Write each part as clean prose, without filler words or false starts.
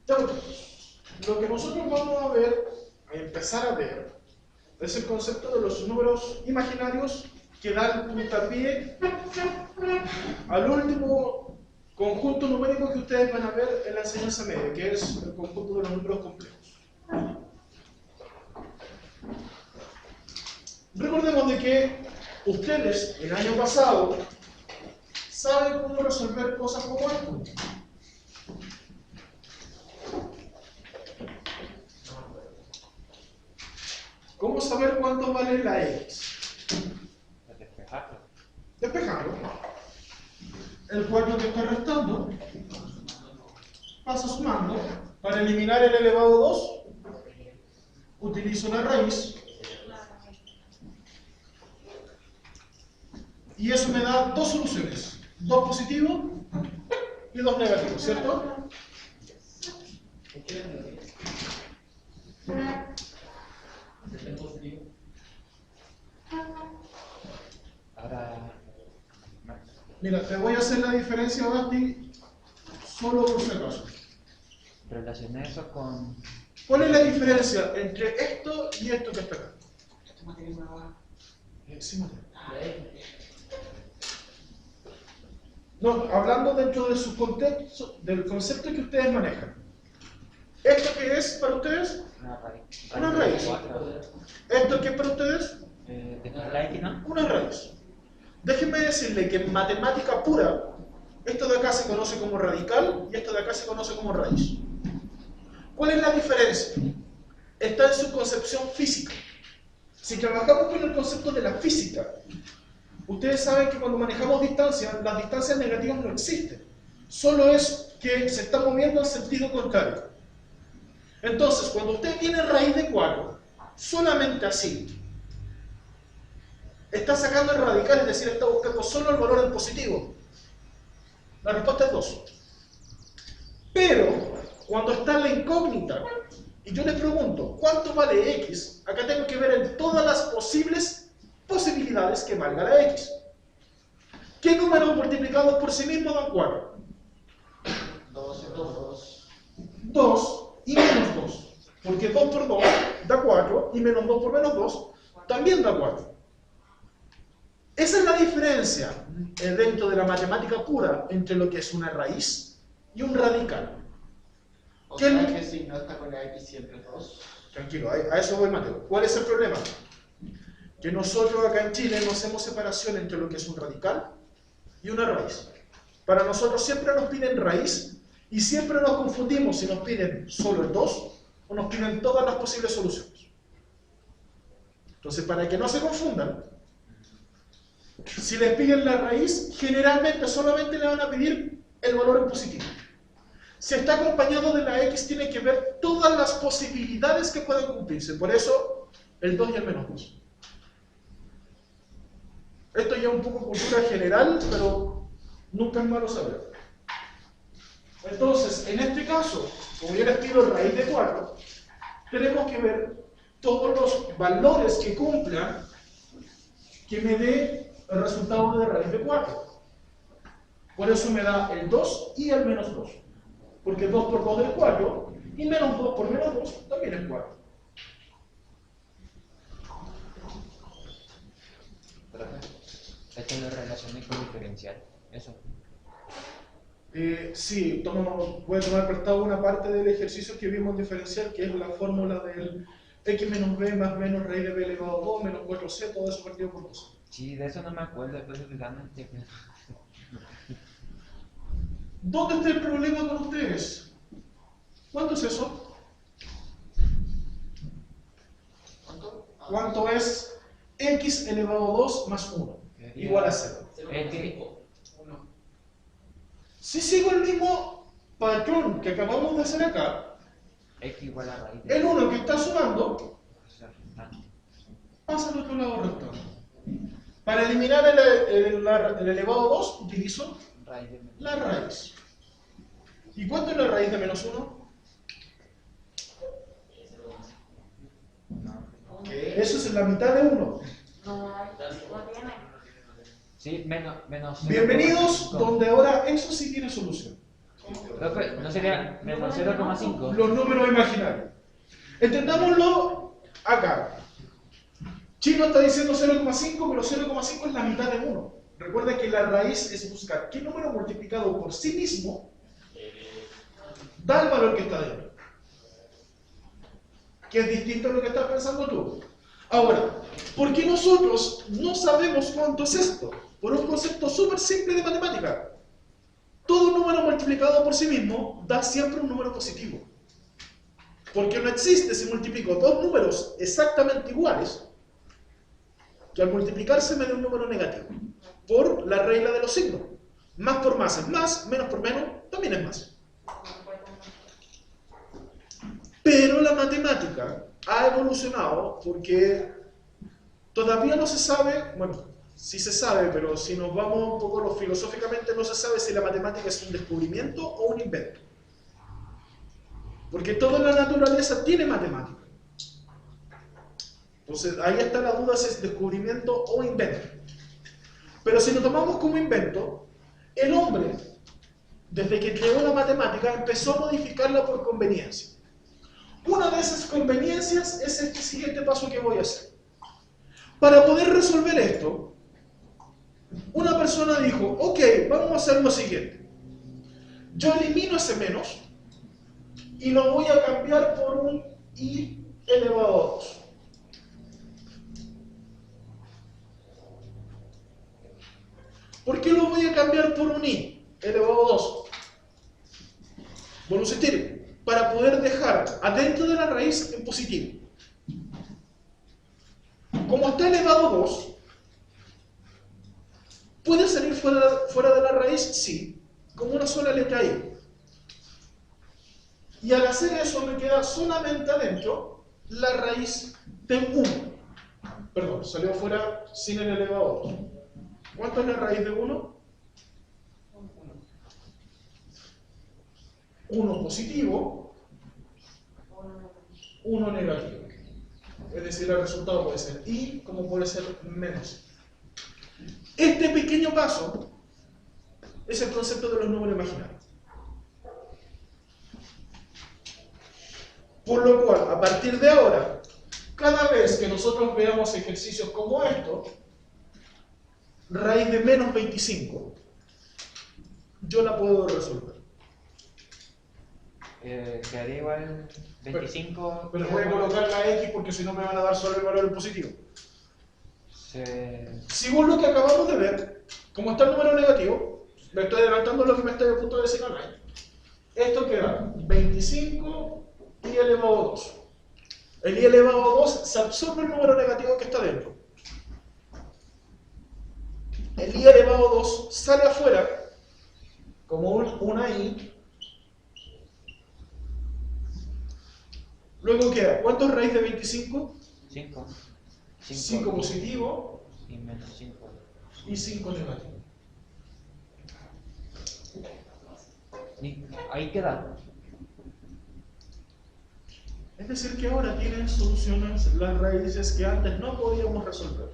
Ya, bueno, lo que nosotros vamos a ver, a empezar a ver, es el concepto de los números imaginarios que dan puntapié al último conjunto numérico que ustedes van a ver en la enseñanza media, que es el conjunto de los números complejos. Recordemos de que ustedes, el año pasado, saben cómo resolver cosas como esto. ¿Cómo saber cuánto vale la X? Despejarlo. Despejando. El 4 que está restando pasa sumando. Para eliminar el elevado 2, utilizo la raíz. Y eso me da dos soluciones. 2 positivos y 2 negativos, ¿cierto? Ahora, Mira, te voy a hacer la diferencia, Basti, solo por si acaso. relacioné eso con... ¿Cuál es la diferencia entre esto y esto que está acá? Sí, no, hablando dentro de su contexto, del concepto que ustedes manejan. ¿Esto qué es para ustedes? Una raíz. Una raíz. ¿Esto qué es para ustedes? ¿De la X, no? Una raíz. Déjenme decirle que en matemática pura, esto de acá se conoce como radical y esto de acá se conoce como raíz. ¿Cuál es la diferencia? Está en su concepción física. Si trabajamos con el concepto de la física, ustedes saben que cuando manejamos distancias, las distancias negativas no existen. Solo es que se está moviendo en sentido contrario. Entonces, cuando usted tiene raíz de 4, solamente así, está sacando el radical, es decir, está buscando solo el valor en positivo. La respuesta es 2. Pero, cuando está en la incógnita, y yo les pregunto, ¿cuánto vale X? Acá tengo que ver en todas las posibles posibilidades que valga la X. ¿Qué números multiplicados por sí mismos dan 4? 2 y menos 2. Porque 2 por 2 da 4 y menos 2 por menos 2 también da 4. Esa es la diferencia dentro de la matemática pura entre lo que es una raíz y un radical. O sea que si no está con la X siempre 2. Tranquilo, a eso voy, Mateo. ¿Cuál es el problema? Que nosotros acá en Chile no hacemos separación entre lo que es un radical y una raíz. Para nosotros siempre nos piden raíz y siempre nos confundimos si nos piden solo el 2 o nos piden todas las posibles soluciones. Entonces, para que no se confundan, si les piden la raíz, generalmente solamente le van a pedir el valor en positivo. Si está acompañado de la X, tiene que ver todas las posibilidades que pueden cumplirse. Por eso, el 2 y el menos 2. Esto ya es un poco cultura general, pero nunca es malo saber. Entonces, en este caso, como yo les pido raíz de 4, tenemos que ver todos los valores que cumplan que me dé el resultado de raíz de 4. Por eso me da el 2 y el menos 2. Porque 2 por 2 es 4, y menos 2 por menos 2 también es 4. Esto lo relacioné con diferencial. Eso. Sí, voy a tomar prestado una parte del ejercicio que vimos en diferencial, que es la fórmula del x menos b más menos raíz de b elevado a 2 menos 4c, todo eso partido por 2. Sí, de eso no me acuerdo, después realmente. ¿Dónde está el problema con ustedes? ¿Cuánto es eso? ¿Cuánto es x elevado a 2 más 1? Igual a 0. Si sigo el mismo patrón que acabamos de hacer acá, X igual a raíz de... el 1 que está sumando pasa al otro lado restando. Para eliminar el elevado a 2, utilizo raíz de... la raíz. ¿Y cuánto es la raíz de menos 1? Eso es la mitad de 1. Sí, menos... Bienvenidos donde ahora eso sí tiene solución. Profe, ¿no sería menos 0,5? Los números imaginarios. Entendámoslo acá. Chino está diciendo 0,5, pero 0,5 es la mitad de 1. Recuerda que la raíz es buscar qué número multiplicado por sí mismo da el valor que está dentro. Que es distinto a lo que estás pensando tú. Ahora, ¿por qué nosotros no sabemos cuánto es esto? Por un concepto súper simple de matemática. Todo número multiplicado por sí mismo da siempre un número positivo. Porque no existe si multiplico dos números exactamente iguales que al multiplicarse me dé un número negativo. Por la regla de los signos. Más por más es más, menos por menos también es más. Pero la matemática ha evolucionado porque todavía no se sabe, bueno, sí se sabe, pero si nos vamos un poco filosóficamente, no se sabe si la matemática es un descubrimiento o un invento. Porque toda la naturaleza tiene matemática. Entonces, ahí está la duda si es descubrimiento o invento. Pero si lo tomamos como invento, el hombre, desde que creó la matemática, empezó a modificarla por conveniencia. Una de esas conveniencias es este siguiente paso que voy a hacer. Para poder resolver esto, una persona dijo, ok, vamos a hacer lo siguiente. Yo elimino ese menos y lo voy a cambiar por un i elevado a 2. ¿Por qué lo voy a cambiar por un i elevado a 2? Vuelvo a insistir, para poder dejar adentro de la raíz en positivo. Como está elevado a 2, ¿puede salir fuera de la raíz? Sí, como una sola letra i. Y al hacer eso me queda solamente adentro la raíz de 1. Perdón, salió fuera sin el elevado a 2. ¿Cuánto es la raíz de 1? 1 positivo, 1 negativo. Es decir, el resultado puede ser i como puede ser menos. Este pequeño paso es el concepto de los números imaginarios. Por lo cual, a partir de ahora, cada vez que nosotros veamos ejercicios como estos, raíz de menos 25, yo la puedo resolver. Quedaría igual 25. Pero voy a colocar la X porque si no me van a dar solo el valor en positivo. Según lo que acabamos de ver, como está el número negativo, me estoy adelantando lo que me estoy a punto de decir ahora. Esto queda 25 i elevado a 2. El i elevado a 2 se absorbe el número negativo que está dentro. El i elevado a 2 sale afuera como una i. Luego queda, ¿cuánto es raíz de 25? 5. 5 positivo Y menos 5. y 5 negativo. Y ahí queda. Es decir, que ahora tienen soluciones las raíces que antes no podíamos resolver.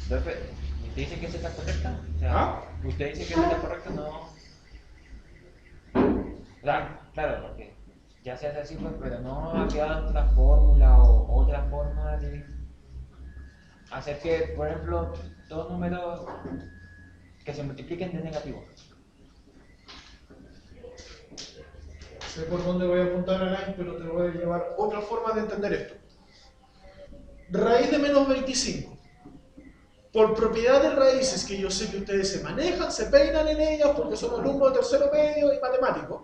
Profe, ¿usted dice que esa está correcta? O sea, ¿usted dice que esa está correcta? No. Claro, porque ya se hace así, pues, pero no ha quedado otra fórmula o otra forma de hacer que, por ejemplo, dos números que se multipliquen de negativo. Sé por dónde voy a apuntar, Alain, pero te voy a llevar otra forma de entender esto. Raíz de menos 25. Por propiedad de raíces que yo sé que ustedes se manejan, se peinan en ellas porque son alumnos de tercero medio y matemáticos.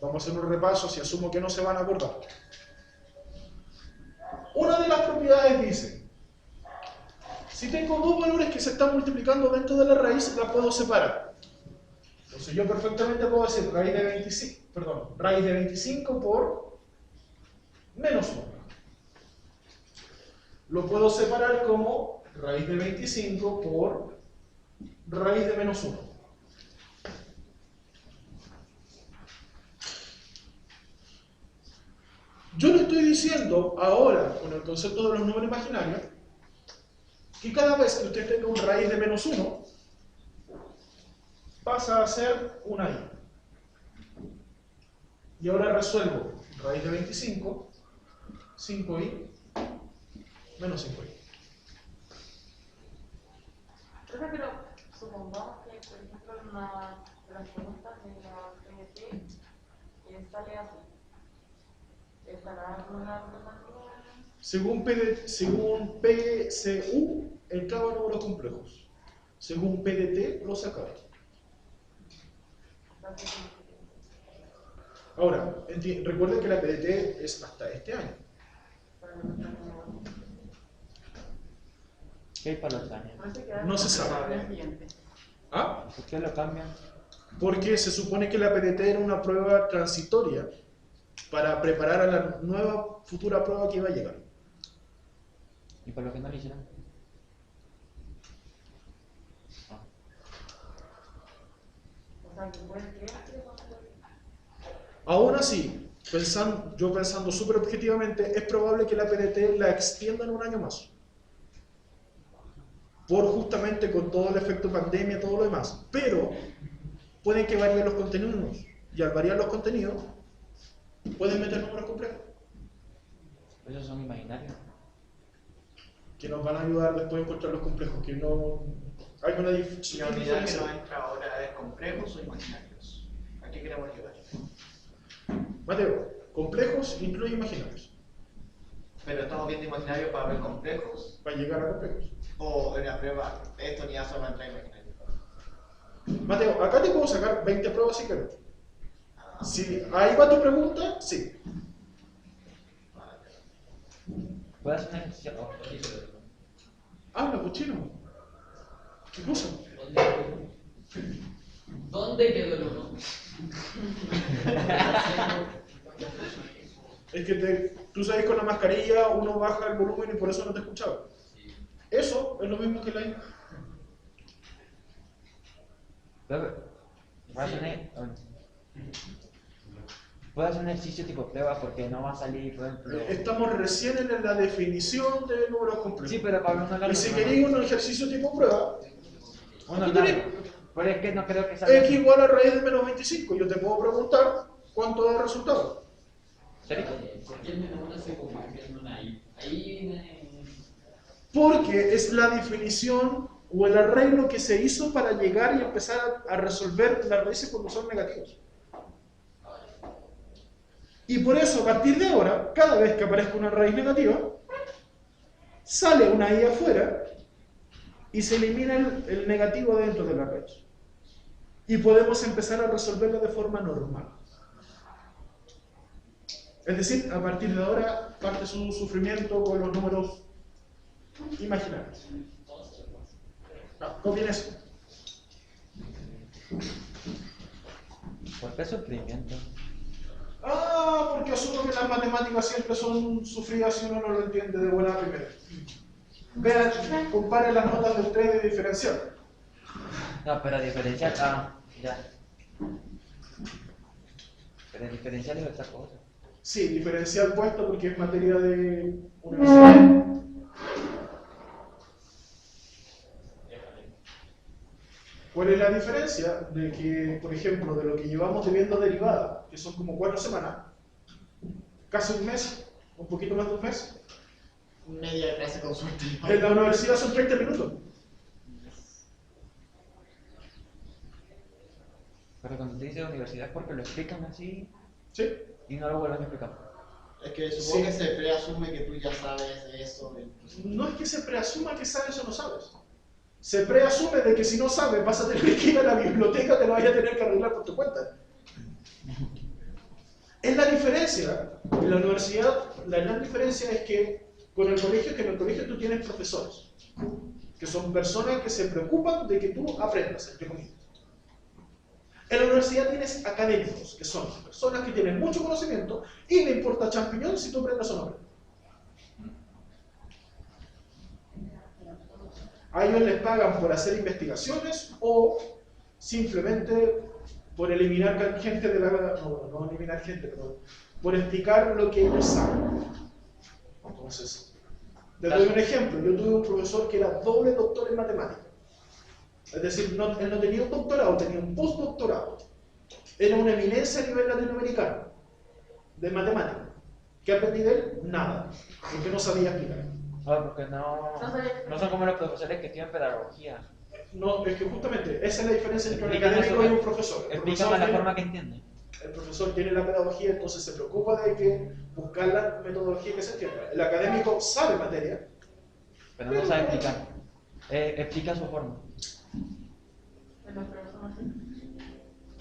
Vamos a hacer un repaso si asumo que no se van a acordar. Una de las propiedades dice, si tengo dos valores que se están multiplicando dentro de la raíz, la puedo separar. Entonces yo perfectamente puedo decir raíz de 25 por menos 1. Lo puedo separar como raíz de 25 por raíz de menos 1. Yo le estoy diciendo ahora, con el concepto de los números imaginarios, que cada vez que usted tenga un raíz de menos 1, pasa a ser una i. Y ahora resuelvo raíz de 25, 5i menos 5i. Profe, pero supongamos que, por ejemplo, en una de las preguntas de la PDT sale así. ¿Estará con una alternativa? Según PCU, entraba números complejos. Según PDT, lo sacaba. Ahora, recuerden que la PDT es hasta este año. ¿Qué hay para los años? No se sabe. ¿Ah? ¿Por qué lo cambian? Porque se supone que la PDT era una prueba transitoria para preparar a la nueva futura prueba que iba a llegar. ¿Y por lo que no lo hicieron? O sea, que puede crear que Aún así, yo pensando súper objetivamente, es probable que la PDT la extiendan un año más. Por justamente con todo el efecto pandemia, todo lo demás. Pero pueden que varíen los contenidos. Y al variar los contenidos, pueden meter números complejos. Esos son imaginarios. Que nos van a ayudar después a encontrar los complejos. Que no hay una La diferencia. unidad que nos entra ahora es complejos o imaginarios. ¿A qué queremos llegar? Mateo, complejos incluye imaginarios. Pero estamos viendo imaginarios para ver complejos. Para llegar a complejos. O en la prueba, esta unidad solo entra imaginario. Mateo, acá te puedo sacar 20 pruebas si quieres. Si ahí va tu pregunta, sí. ¿Puedes hacer una ejercicio? Habla, cochino. ¿Qué cosa? ¿Dónde quedó el 1? Es que tú sabes con la mascarilla uno baja el volumen y por eso no te escuchaba. Eso es lo mismo que la I. ¿Puedo hacer un ejercicio tipo prueba porque no va a salir, por ejemplo? Estamos recién en la definición de números complejos. Sí, pero Pablo no Y si queréis un ejercicio tipo prueba, uno aquí no. tenéis Pero es que no creo que salga. x igual a raíz de menos 25. Yo te puedo preguntar cuánto da el resultado. ¿Serio? ¿Por qué el menos 1 se convierte en una I? Ahí. Porque es la definición o el arreglo que se hizo para llegar y empezar a resolver las raíces cuando son negativos. Y por eso, a partir de ahora, cada vez que aparezca una raíz negativa, sale una i afuera y se elimina el negativo dentro de la raíz. Y podemos empezar a resolverla de forma normal. Es decir, a partir de ahora parte su sufrimiento con los números imaginarios. Copien eso. ¿Por qué sufrimiento? Porque asumo que las matemáticas siempre son sufridas si uno no lo entiende de buena primera. Vean, comparen las notas del 3 de diferencial. No, pero diferencial, ya. Pero diferencial es otra cosa. Sí, diferencial puesto porque es materia de universidad. ¿Cuál es la diferencia? De que, por ejemplo, de lo que llevamos viendo derivada, que son como 4 semanas, casi un mes, un poquito más de un mes, Media clase con suerte. en la universidad son 30 minutos. Pero cuando te dice universidad es porque lo explican así ¿Sí? y no lo vuelven a explicar. Es que supongo Sí. que se preasume que tú ya sabes de eso. No es que se preasuma que sabes o no sabes. Se preasume de que si no sabes vas a tener que ir a la biblioteca, te lo vayas a tener que arreglar por tu cuenta. Es la diferencia. En la universidad, la gran diferencia es que con el colegio, que en el colegio tú tienes profesores, que son personas que se preocupan de que tú aprendas, entre comillas. En la universidad tienes académicos, que son personas que tienen mucho conocimiento y le importa champiñón si tú aprendes o no aprendes. A ellos les pagan por hacer investigaciones o simplemente por eliminar gente de la... No eliminar gente, pero por explicar lo que ellos saben. Entonces, les doy un ejemplo. Yo tuve un profesor que era doble doctor en matemáticas. Es decir, él no tenía un doctorado, tenía un postdoctorado. Era una eminencia a nivel latinoamericano de matemáticas. ¿Qué aprendí de él? Nada, porque no sabía explicar. Porque no son como los profesores que estudian pedagogía. No, es que justamente esa es la diferencia entre un Explican académico y eso, un profesor. Explícame la forma que entiende. El profesor tiene la pedagogía, entonces se preocupa de que buscar la metodología que se entienda. El académico sabe materia, Pero no sabe explicar. Explica su forma. Pero eso no sé.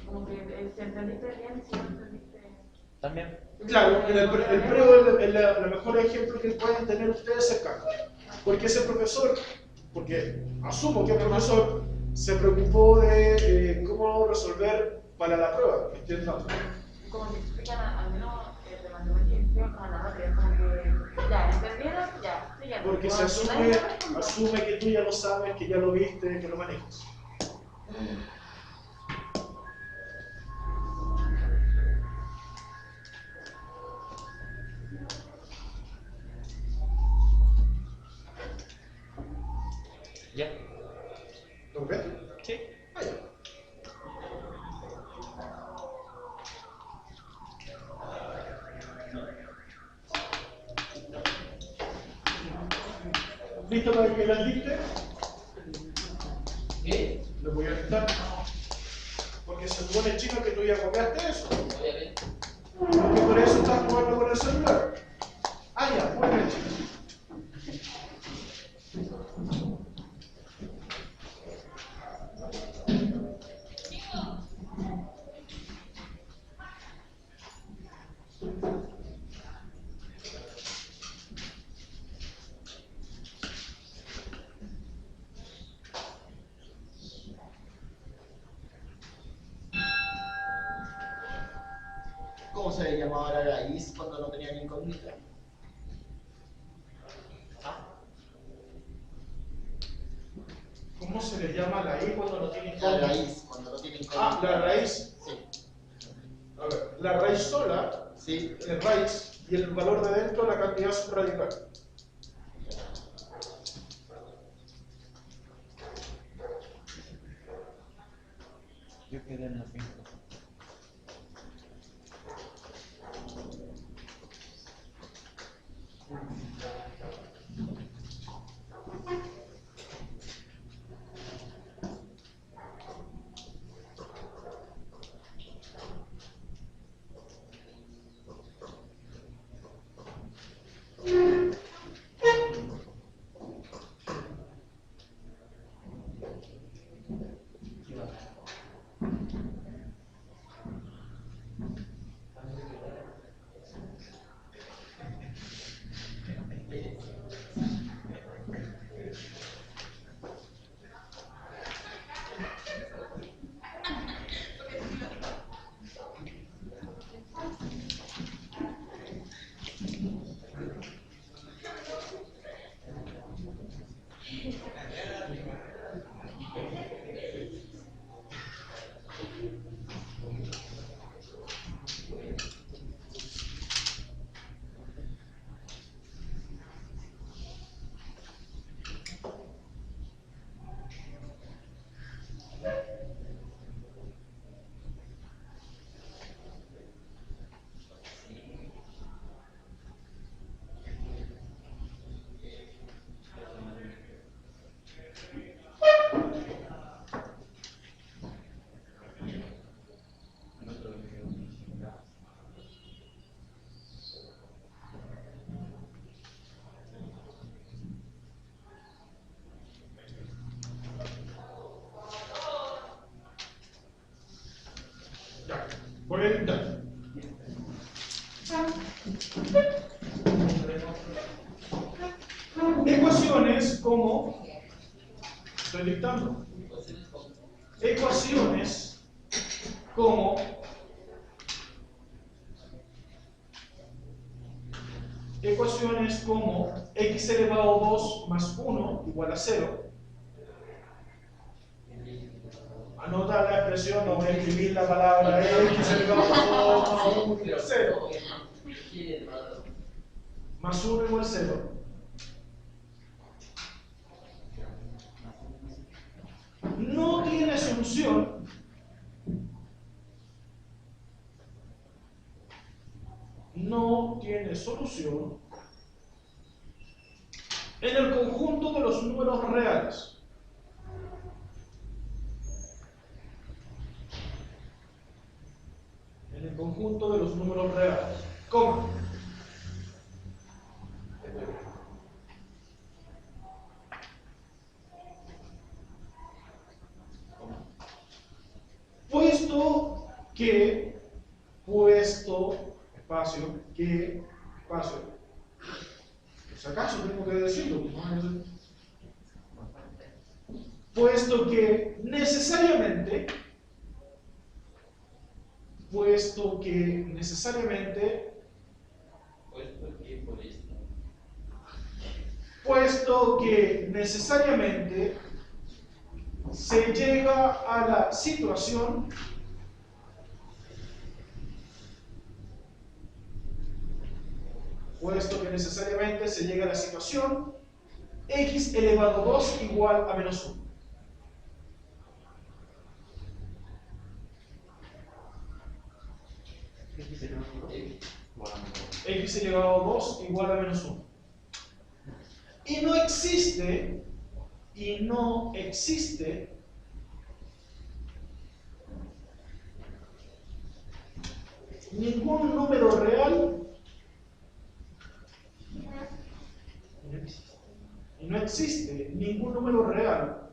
Como que si entendiste bien, si no entendiste. También. claro, el preo es el mejor ejemplo que pueden tener ustedes cercanos. Porque ese profesor, porque asumo que el profesor se preocupó de cómo resolver para la prueba, ¿entiendes? Como que explican, al menos de matemáticas y física, como la materia, como que ya, ¿entendieron? Ya, siguiente. Porque se Cuando nadie me pregunta, asume que tú ya lo sabes, que ya lo viste, que lo manejas. ¿Ya? ¿Lo ves? Sí. Ah, ya. ¿Listo para que las dicte? ¿Qué? Lo voy a dictar. Porque se supone, chino, que tú ya copiaste eso. Voy a ver. Porque por eso estás jugando con el celular. Ah, ya, muy bien, chino. ¿Cómo se le llamaba la raíz cuando no tenían incógnita? ¿Cómo se le llama a la I cuando no tiene La incógnita? raíz, cuando no tiene incógnita. Ah, la raíz. Sí. A ver, la raíz sola Sí. es raíz y el valor de dentro la cantidad subradical. Yo quedé en la 5. Ya, voy a dictar. Ecuaciones como... Estoy dictando. Ecuaciones como... Ecuaciones como x elevado a 2 más 1 igual a 0. Anota la expresión, no voy a escribir la palabra x elevado a 2 más 1 igual a 0. Más 1 igual a 0. no tiene solución en el conjunto de los números reales. En el conjunto de los números reales. ¿Cómo? Espacio, pues acaso tengo que decirlo, ¿no? Puesto que necesariamente, puesto que necesariamente se llega a la situación x elevado a 2 igual a menos 1. X elevado a 2 igual a menos 1. Y no existe ningún número real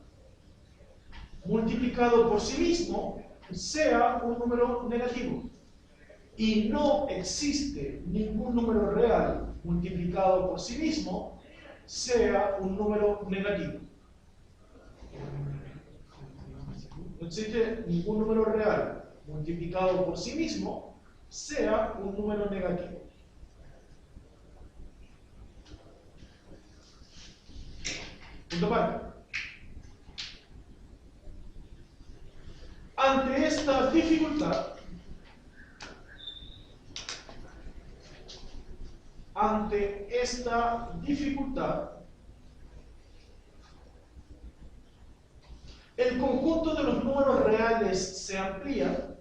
multiplicado por sí mismo sea un número negativo. Y no existe ningún número real multiplicado por sí mismo sea un número negativo. No existe ningún número real multiplicado por sí mismo sea un número negativo. Punto aparte. Ante esta dificultad, el conjunto de los números reales se amplía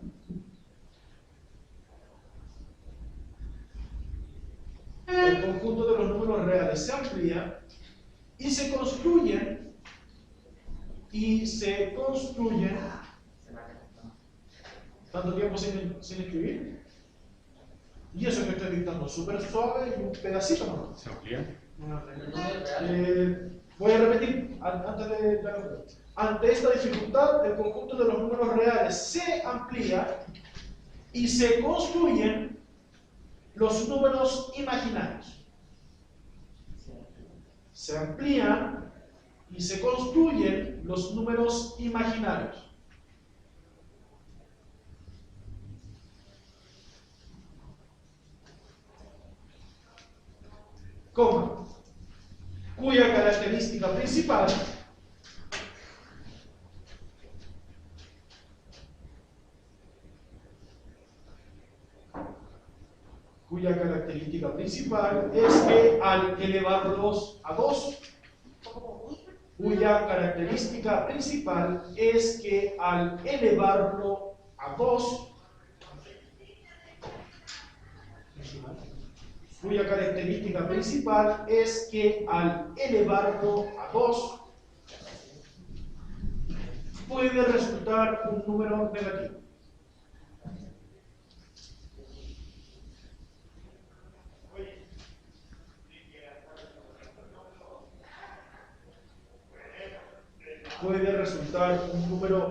y se construyen ¿tanto tiempo sin escribir? Y eso que estoy dictando súper suave y un pedacito nomás. ¿Se amplía? Voy a repetir antes de dar. Ante esta dificultad, el conjunto de los números reales se amplía y se construyen los números imaginarios. Se amplían y se construyen los números imaginarios. Coma, cuya característica principal es que al elevarlos a 2, puede resultar un número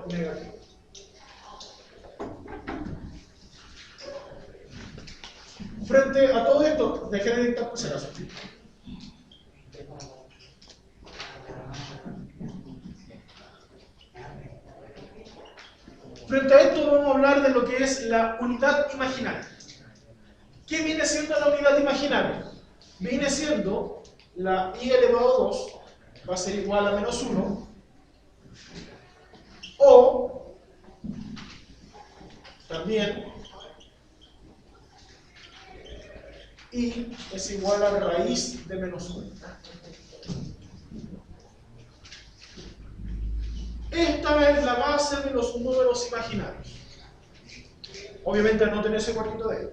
negativo. Frente a todo esto, dejé de dictar por si acaso. Frente a esto vamos a hablar de lo que es la unidad imaginaria. ¿Qué viene siendo la unidad imaginaria? Viene siendo la y elevado a 2 va a ser igual a menos 1, o también y es igual a raíz de menos 1. Esta es la base de los números imaginarios. Obviamente no tener ese cuartito de ahí.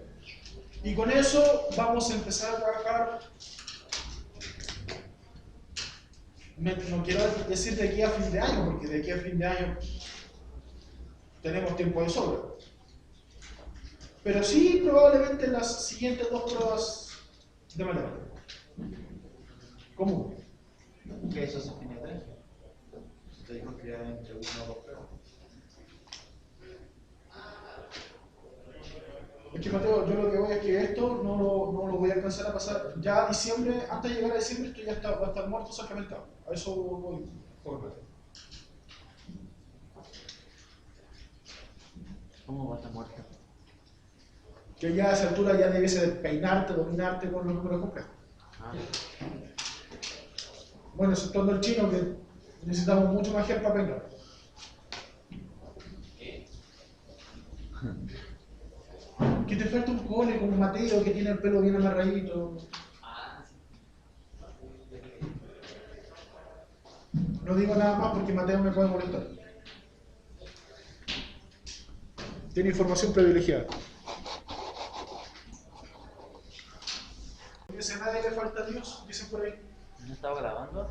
Y con eso vamos a empezar a trabajar. No quiero decir de aquí a fin de año, porque de aquí a fin de año tenemos tiempo de sobra. Pero sí, probablemente en las siguientes dos pruebas de matemática. ¿Cómo? ¿Qué eso se tiene 3? Usted dijo que era entre 1 o 2 pruebas. Es que Mateo, yo lo que voy es que esto no lo voy a alcanzar a pasar. Ya a diciembre, antes de llegar a diciembre, esto ya va a estar muerto sacramentado. A eso voy, joven Mateo. ¿Cómo va a estar muerto? Que ya a esa altura ya debes de peinarte, dominarte con los números complejos. Ah. Bueno, exceptuando el chino, que necesitamos mucho más gel para peinar. Que te falta un cole como Mateo, que tiene el pelo bien amarradito. No digo nada más porque Mateo me puede molestar. Tiene información privilegiada. Dice, nadie le falta a Dios, dicen por ahí. ¿No estaba grabando?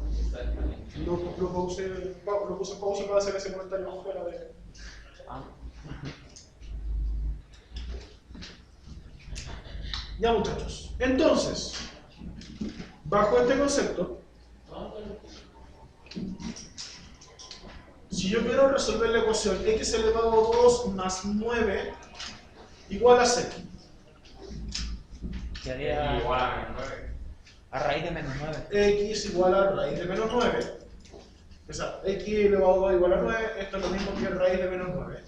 Lo puse en pausa para hacer ese comentario fuera de... Ah. Ya, muchachos. Entonces, bajo este concepto, si yo quiero resolver la ecuación x elevado a 2 más 9 igual a c. Sería Igual a 9. a raíz de menos 9. X igual a raíz de menos 9. O sea, x elevado a 2 igual a 9. Esto es lo mismo que raíz de menos 9.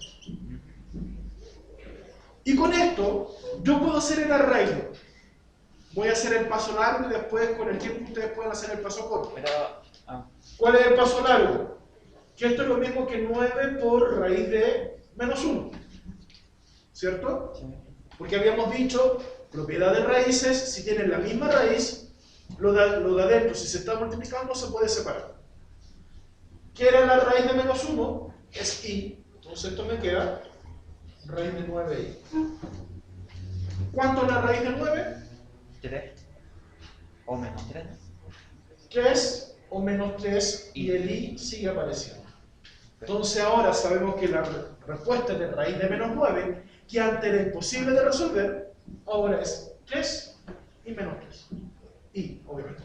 Y con esto, yo puedo hacer el arreglo. Voy a hacer el paso largo y después, con el tiempo, ustedes pueden hacer el paso corto. Pero, ¿Cuál es el paso largo? Que esto es lo mismo que 9 por raíz de menos 1. ¿Cierto? sí. Porque habíamos dicho, propiedad de raíces, si tienen la misma raíz, lo de adentro, si se está multiplicando, se puede separar. ¿Qué era la raíz de menos 1? Es i. Entonces esto me queda raíz de 9i. ¿Cuánto es la raíz de 9? 3. O menos 3. 3 o menos 3 y el i sigue apareciendo. Entonces ahora sabemos que la respuesta es de raíz de menos 9, que antes era imposible de resolver, ahora es 3 y menos 3. Y, obviamente.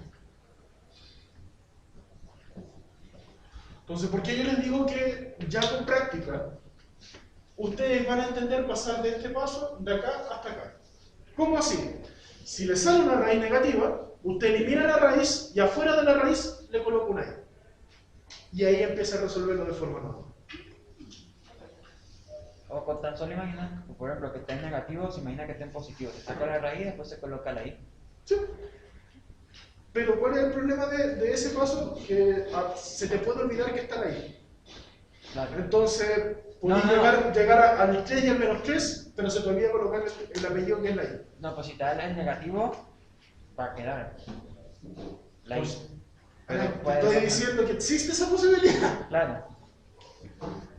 Entonces, ¿por qué yo les digo que ya con práctica ustedes van a entender pasar de este paso, de acá hasta acá? ¿Cómo así? Si le sale una raíz negativa, usted elimina la raíz y afuera de la raíz le coloca una i. Y ahí empieza a resolverlo de forma normal. O con tan solo imaginar, por ejemplo, que está en negativo, se imagina que está en positivo. Se saca la raíz y después se coloca la i. Sí. Pero ¿cuál es el problema de ese paso? Que se te puede olvidar que está la i. Claro. Entonces, puedes No. llegar al 3 y al menos 3, pero se te olvida colocar el apellido que es la i. No, pues si te da el negativo, va a quedar la i. Pues, Pero te puede estoy ser- diciendo que existe esa posibilidad. Claro.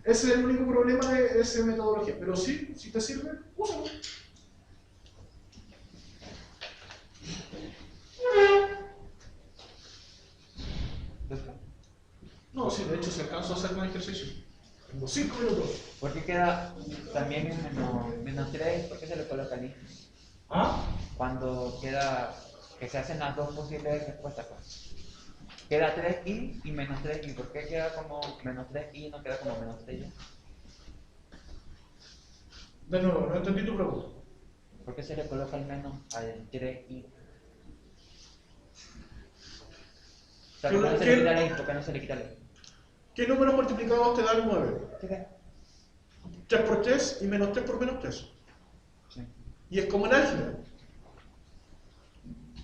Ese es el único problema de esa metodología. Pero sí, si te sirve, úsalo. No, sí, de hecho se alcanzó a hacer más ejercicio. Tengo 5 minutos. ¿Por qué queda también en menos 3? ¿Por qué se le coloca el i? ¿Ah? Cuando queda, que se hacen las dos posibles respuestas. Pues. Queda 3i y menos 3i. ¿Por qué queda como menos 3i y no queda como menos 3i? De nuevo, no entendí tu pregunta. ¿Por qué se le coloca el menos al 3i? O sea, ¿por qué no se le quita la i? ¿Por qué no se le quita la i? ¿Qué números multiplicados te dan 9? ¿Qué queda? 3 por 3 y menos 3 por menos 3. Sí. Y es como en álgebra.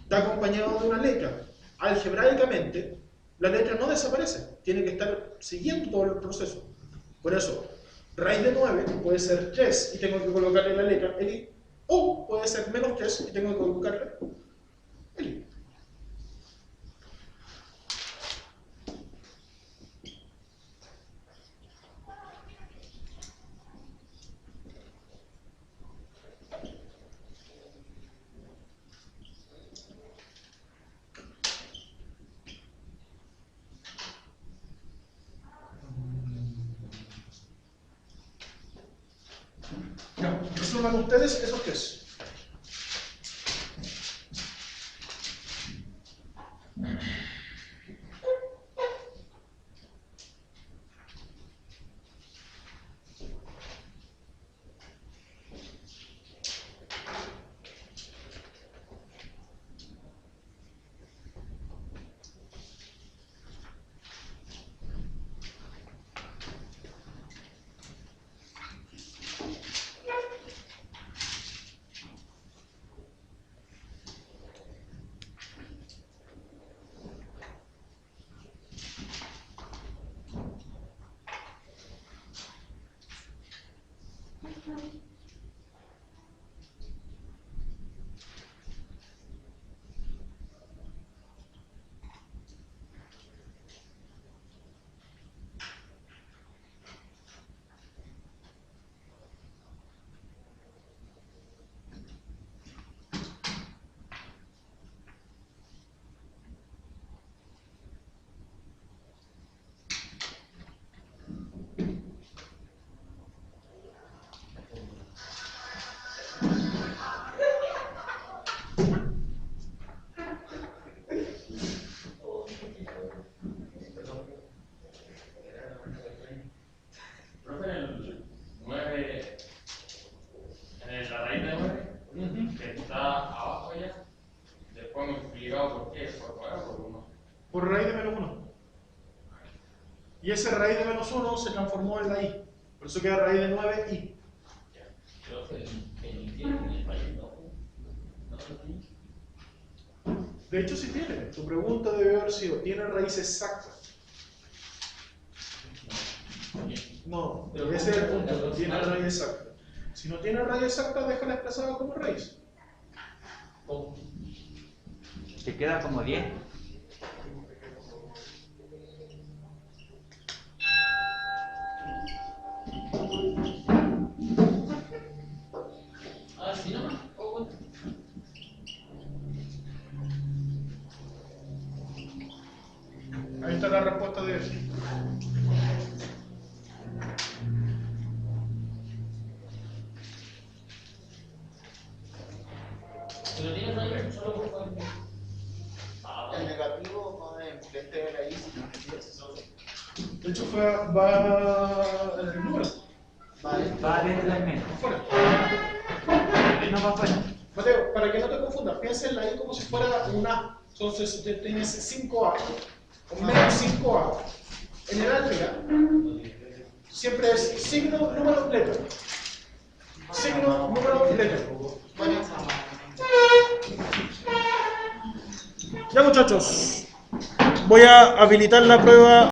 Está acompañado de una letra. Algebraicamente, la letra no desaparece. Tiene que estar siguiendo todo el proceso. Por eso, raíz de 9 puede ser 3 y tengo que colocarle la letra el i. O puede ser menos 3 y tengo que colocarle el i. Resuelvan ustedes esos tres. Profe, el 9, en la raíz de 9, que está abajo ya, después me explicado por qué, por 9 o por 1. Por raíz de menos 1. Y ese raíz de menos 1 se transformó en la i. Por eso queda raíz de 9i. Profe, el tiene en el raíz, ¿no? ¿No lo tiene? De hecho, sí tiene. Tu pregunta debe haber sido, ¿tiene raíz exacta? No, Pero ese es el ¿cómo? punto, no tiene raíz exacta. Si no tiene raíz exacta, déjala expresada como raíz. ¿Cómo? Te queda como 10. Ah, sí, no. Oh, bueno. Ahí está la respuesta de eso. Si no tiene raíz, solo por favor. Ah, El bueno. negativo va enfrente de la i si no quieres. De hecho, va en el número. Vale. Va dentro del menos. Afuera. No va afuera. Mateo, para que no te confundas, piensa en la i como si fuera un a. Entonces tienes 5a o menos 5a. En el álgebra siempre es signo, número, letra. Signo, número, letra. Bueno, Ya, muchachos, voy a habilitar la prueba.